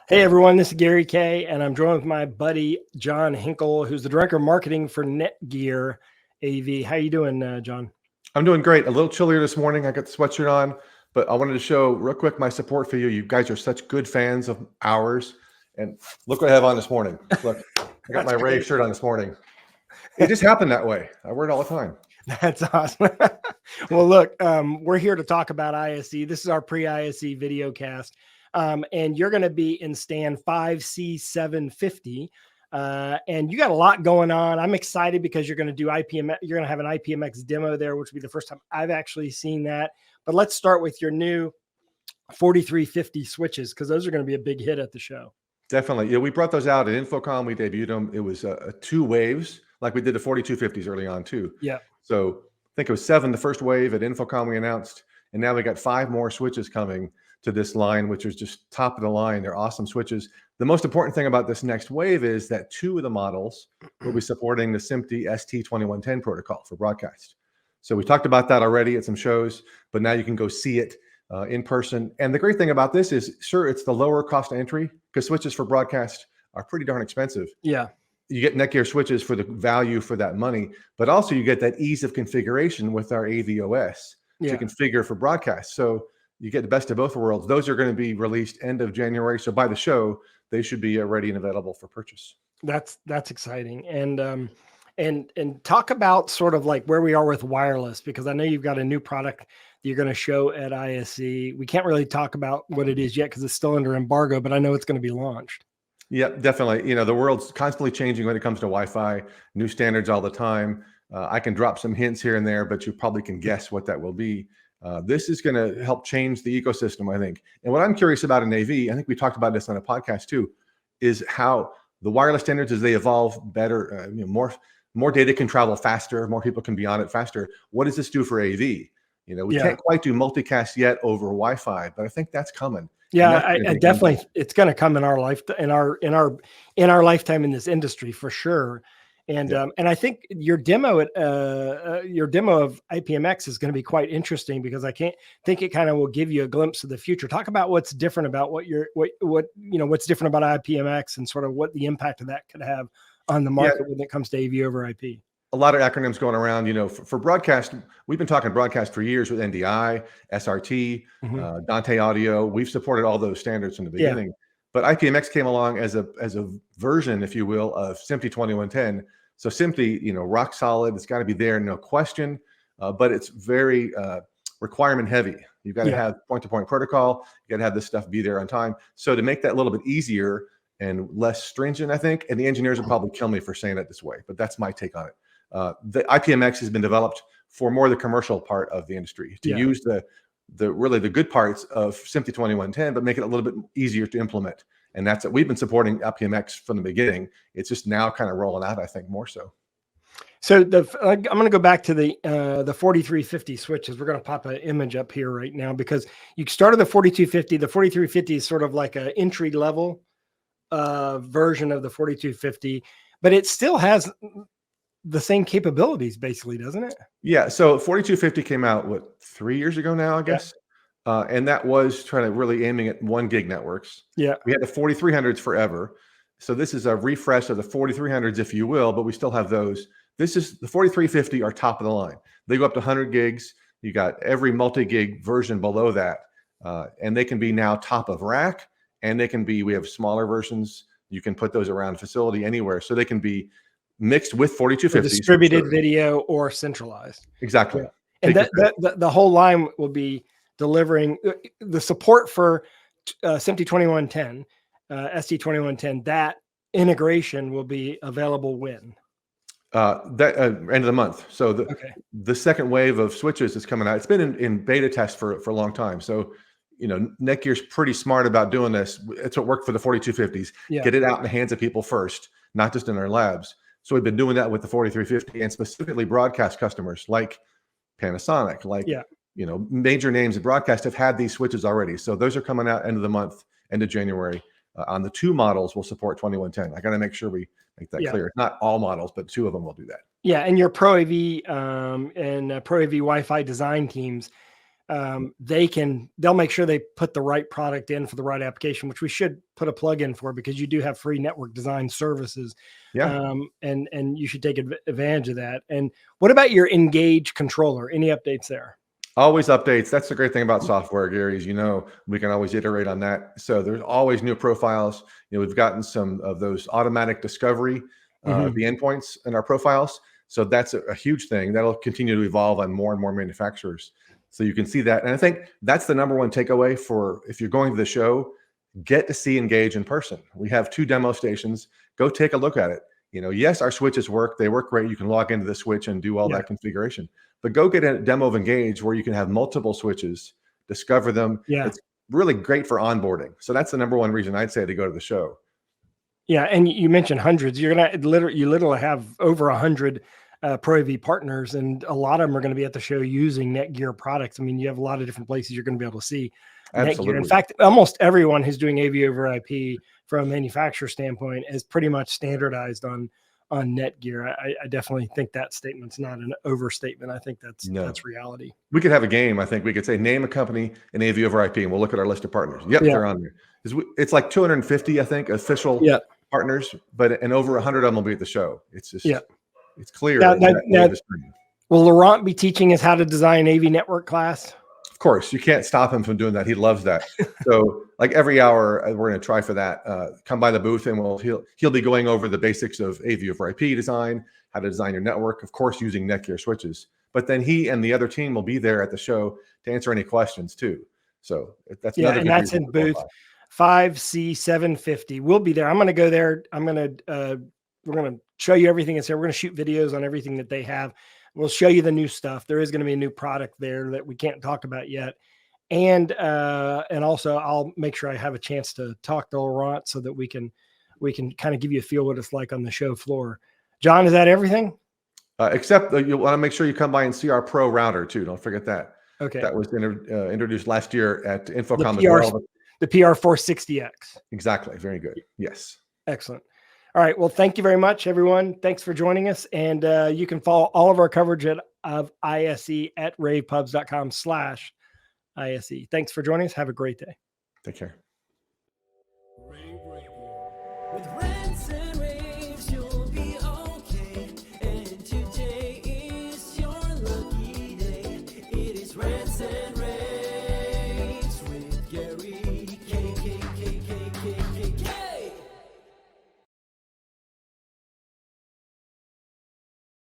Hey everyone, this is Gary Kay, and I'm joined with my buddy John Henkel, who's the director of marketing for NETGEAR AV. How you doing, John? I'm doing great. A little chillier this morning. I got the sweatshirt on, but I wanted to show real quick my support for you. You guys are such good fans of ours. And look what I have on this morning. Look, I got my rAVe shirt on this morning. It just happened that way. I wear it all the time. That's awesome. Well, look, we're here to talk about ISE. This is our pre-ISE video cast. And you're going to be in stand 5C750. And you got a lot going on. I'm excited because you're going to do IPMX. You're going to have an IPMX demo there, which will be the first time I've actually seen that. But let's start with your new 4350 switches, because those are going to be a big hit at the show. Definitely. Yeah, we brought those out at Infocom. We debuted them. It was two waves, like we did the 4250s early on too. Yeah. So I think it was 7 the first wave at Infocom we announced, and now we got 5 more switches coming to this line, which is just top of the line. They're awesome switches. The most important thing about this next wave is that 2 of the models will be supporting the SMPTE ST 2110 protocol for broadcast. So we talked about that already at some shows, but now you can go see it in person. And the great thing about this is, sure, it's the lower cost of entry, because switches for broadcast are pretty darn expensive. Yeah. You get NETGEAR switches for the value for that money, but also you get that ease of configuration with our AV OS to configure for broadcast. So you get the best of both worlds. Those are going to be released end of January. So by the show, they should be ready and available for purchase. That's exciting. And talk about sort of like where we are with wireless, because I know you've got a new product that you're going to show at ISE. We can't really talk about what it is yet because it's still under embargo, but I know it's going to be launched. Yeah, definitely. You know, the world's constantly changing when it comes to Wi-Fi, new standards all the time. I can drop some hints here and there, but you probably can guess what that will be. This is going to help change the ecosystem, I think. And what I'm curious about in AV, I think we talked about this on a podcast too, is how the wireless standards, as they evolve better, more data can travel faster, more people can be on it faster. What does this do for AV? You know, we can't quite do multicast yet over Wi-Fi, but I think that's coming. Yeah, I definitely, it's going to come in our life, in our lifetime in this industry for sure. And and I think your demo of IPMX is going to be quite interesting, because I think it kind of will give you a glimpse of the future. Talk about what's different about what's different about IPMX and sort of what the impact of that could have on the market when it comes to AV over IP. A lot of acronyms going around, you know, for broadcast. We've been talking broadcast for years with NDI, SRT, Dante Audio. We've supported all those standards from the beginning. But IPMX came along as a version, if you will, of SMPTE 2110. So SMPTE, you know, rock solid. It's got to be there, no question. But it's very requirement heavy. You've got to have point-to-point protocol. You got to have this stuff be there on time. So to make that a little bit easier and less stringent, I think, and the engineers will probably kill me for saying it this way, but that's my take on it. The IPMX has been developed for more the commercial part of the industry, to use the really the good parts of SMPTE 2110, but make it a little bit easier to implement. And that's it. We've been supporting IPMX from the beginning. It's just now kind of rolling out, I think, more so. So I'm going to go back to the 4350 switches. We're going to pop an image up here right now, because you started the 4250. The 4350 is sort of like an entry level version of the 4250, but it still has the same capabilities, basically, doesn't it? Yeah. So 4250 came out, what, 3 years ago now, I guess. And that was trying to really aiming at 1 gig networks. Yeah. We had the 4300s forever. So this is a refresh of the 4300s, if you will, but we still have those. This is the 4350 are top of the line. They go up to 100 gigs. You got every multi-gig version below that. And they can be now top of rack, and they can be, we have smaller versions. You can put those around facility anywhere. So they can be mixed with 4250. Distributed video or centralized. Exactly. And the whole line will be delivering the support for SMPTE 2110, ST 2110. That integration will be available when? End of the month. So the second wave of switches is coming out. It's been in beta test for a long time. So, you know, NETGEAR's pretty smart about doing this. It's what worked for the 4250s. Get it out in the hands of people first, not just in our labs. So we've been doing that with the 4350, and specifically broadcast customers like Panasonic, like, you know, major names in broadcast have had these switches already. So those are coming out end of the month, end of January. On the 2 models will support 2110. I got to make sure we make that clear. Not all models, but 2 of them will do that. Yeah. And your Pro AV and Pro AV Wi-Fi design teams, they'll make sure they put the right product in for the right application, which we should put a plug in for, because you do have free network design services. Yeah. And you should take advantage of that. And what about your Engage controller? Any updates there? Always updates. That's the great thing about software, Gary, is, we can always iterate on that. So there's always new profiles. We've gotten some of those automatic discovery, the endpoints in our profiles. So that's a huge thing that'll continue to evolve on more and more manufacturers. So you can see that. And I think that's the number one takeaway for, if you're going to the show, get to see Engage in person. We have 2 demo stations. Go take a look at it. Yes, our switches work. They work great. You can log into the switch and do all that configuration. But go get a demo of Engage where you can have multiple switches, discover them. Yeah. It's really great for onboarding. So that's the number one reason I'd say to go to the show. Yeah. And you mentioned hundreds. You're going to literally have over 100 ProAV partners, and a lot of them are going to be at the show using NETGEAR products. I mean, you have a lot of different places you're going to be able to see NETGEAR. In fact, almost everyone who's doing AV over IP from a manufacturer standpoint is pretty much standardized on NETGEAR. I definitely think that statement's not an overstatement. I think that's reality. We could have a game. I think we could say, name a company in AV over IP, and we'll look at our list of partners. Yep, they're on there. It's like 250, I think, official partners, and over 100 of them will be at the show. It's just, it's clear. Now, will Laurent be teaching us how to design an AV network class? Of course, you can't stop him from doing that. He loves that. So like every hour, we're going to try for that. Come by the booth, and he'll be going over the basics of AV over IP design, how to design your network, of course, using NETGEAR switches. But then he and the other team will be there at the show to answer any questions too. So that's another good that's in booth 5C750. We'll be there. I'm going to go there. We're going to show you everything that's there. We're going to shoot videos on everything that they have. We'll show you the new stuff. There is going to be a new product there that we can't talk about yet. And also I'll make sure I have a chance to talk to Laurent so that we can kind of give you a feel what it's like on the show floor. John, is that everything? Except you want to make sure you come by and see our Pro Router too. Don't forget that. Okay. That was introduced last year at Infocom as well. The PR460X. Exactly. Very good. Yes. Excellent. All right. Well, thank you very much, everyone. Thanks for joining us. And you can follow all of our coverage of ISE at ravepubs.com/ISE. Thanks for joining us. Have a great day. Take care. And today is your lucky day. It is rants and